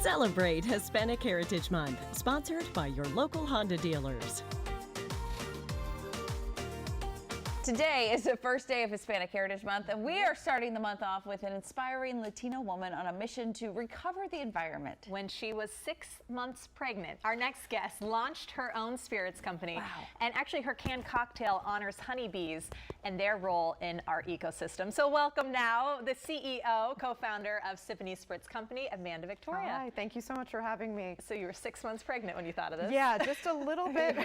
Celebrate Hispanic Heritage Month, sponsored by your local Honda dealers. Today is the first day of Hispanic Heritage Month, and we are starting the month off with an inspiring Latino woman on a mission to recover the environment. When she was 6 months pregnant, our next guest launched her own spirits company. Wow. And actually her canned cocktail honors honeybees and their role in our ecosystem. So welcome now the CEO, co-founder of Siponey Spirits Company, Amanda Victoria. Hi, thank you so much for having me. So you were 6 months pregnant when you thought of this? Yeah, just a little bit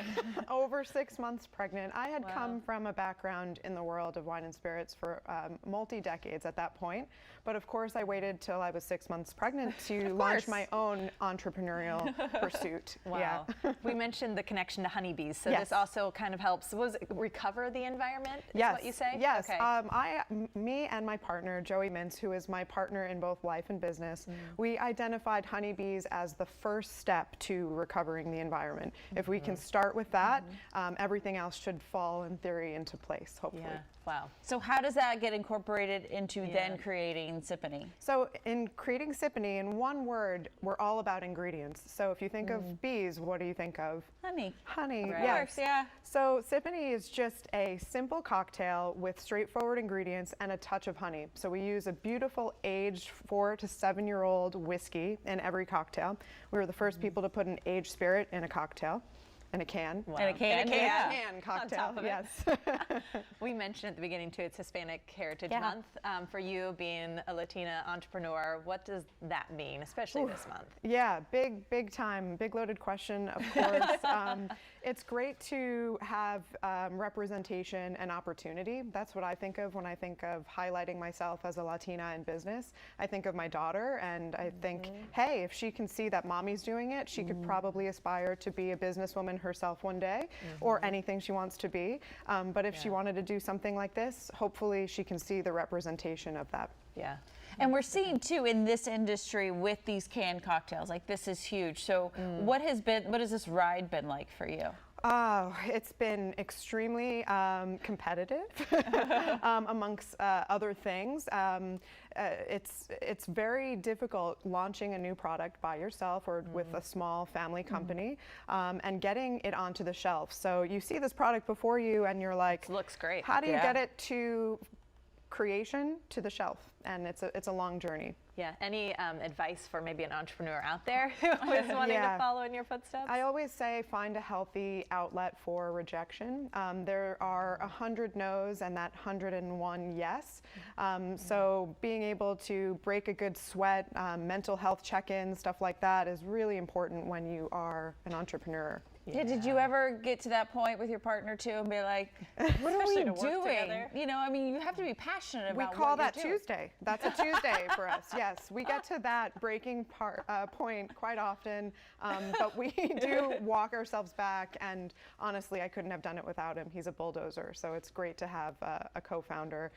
over 6 months pregnant. I had come from a background in the world of wine and spirits for multi-decades at that point. But of course, I waited till I was 6 months pregnant to launch my own entrepreneurial pursuit. Wow. Yeah. We mentioned the connection to honeybees, so Yes. this also kind of helps. Was it recover the environment, is Yes. what you say? Yes. Okay. Me and my partner, Joey Mintz, who is my partner in both life and business, we identified honeybees as the first step to recovering the environment. If we can start with that, everything else should fall in theory into place, hopefully. Yeah. Wow. So how does that get incorporated into then creating Siponey? So in creating Siponey, in one word, we're all about ingredients. So if you think of bees, what do you think of? Honey. Honey, Right. yes. Of course, yeah. So Siponey is just a simple cocktail with straightforward ingredients and a touch of honey. So we use a beautiful aged 4 to 7 year old whiskey in every cocktail. We were the first people to put an aged spirit in a cocktail. In a can. Wow. In a can, Yeah. yeah. Can cocktail, top of it. yes. We mentioned at the beginning too, it's Hispanic Heritage Yeah. Month. For you being a Latina entrepreneur, what does that mean, especially this month? Yeah, big time, big loaded question, of course. It's great to have representation and opportunity. That's what I think of when I think of highlighting myself as a Latina in business. I think of my daughter and I think, hey, if she can see that mommy's doing it, she could probably aspire to be a businesswoman herself one day, or anything she wants to be. But if she wanted to do something like this, hopefully she can see the representation of that. Yeah. And we're seeing too in this industry with these canned cocktails, like this is huge. So what has this ride been like for you? Oh, it's been extremely competitive amongst other things. It's very difficult launching a new product by yourself or with a small family company and getting it onto the shelf. So you see this product before you and you're like, It looks great. how do you get it to creation to the shelf? And it's a long journey. Yeah. Any advice for maybe an entrepreneur out there who is wanting to follow in your footsteps? I always say find a healthy outlet for rejection. There are 100 no's and that 101 yes. So being able to break a good sweat, mental health check-ins, stuff like that is really important when you are an entrepreneur. Yeah. Did you ever get to that point with your partner too and be like, what are we doing? You know, I mean, you have to be passionate about We call what that you're doing. Tuesday. That's a Tuesday for us. Yes, we get to that breaking point quite often, but we do walk ourselves back. And honestly, I couldn't have done it without him. He's a bulldozer. So it's great to have a co-founder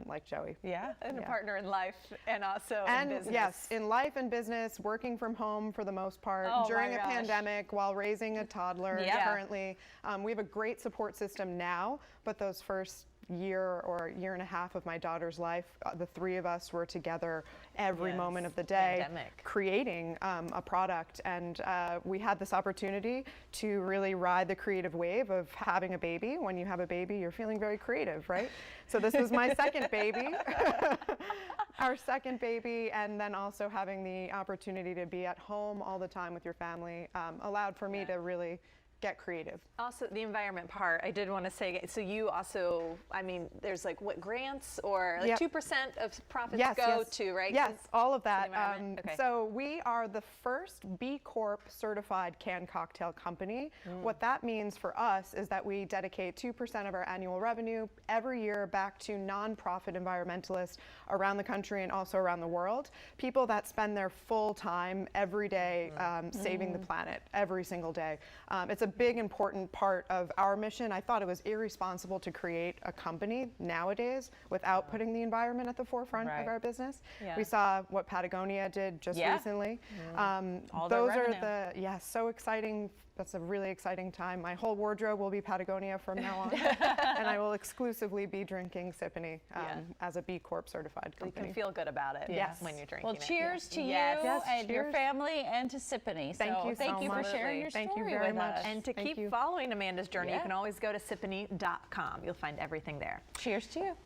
like Joey. Yeah, and a partner in life and also And in business. yes, in life and business, working from home for the most part, Oh, during my a gosh. pandemic, while raising a toddler currently. We have a great support system now, but those first year or year and a half of my daughter's life, the three of us were together every moment of the day creating a product, and we had this opportunity to really ride the creative wave of having a baby. When you have a baby, you're feeling very creative, right? So this was my second baby, our second baby, and then also having the opportunity to be at home all the time with your family allowed for me to really get creative. Also, the environment part, I did want to say, so you also, I mean, there's like what grants or like 2% of profits go to, right? Yes, all of that. Okay. So we are the first B Corp certified canned cocktail company. What that means for us is that we dedicate 2% of our annual revenue every year back to nonprofit environmentalists around the country and also around the world. People that spend their full time every day saving the planet every single day. It's a big important part of our mission. I thought it was irresponsible to create a company nowadays without putting the environment at the forefront of our business. We saw what Patagonia did just recently. All those their are revenue. so exciting that's a really exciting time. My whole wardrobe will be Patagonia from now on, and I will exclusively be drinking Siponey as a B Corp certified company. You can feel good about it when you're drinking Well, cheers to you and your family and to Siponey. Thank you so for much. sharing your story Thank you very with much. us. And to keep following Amanda's journey, you can always go to Siponey.com. You'll find everything there. Cheers to you.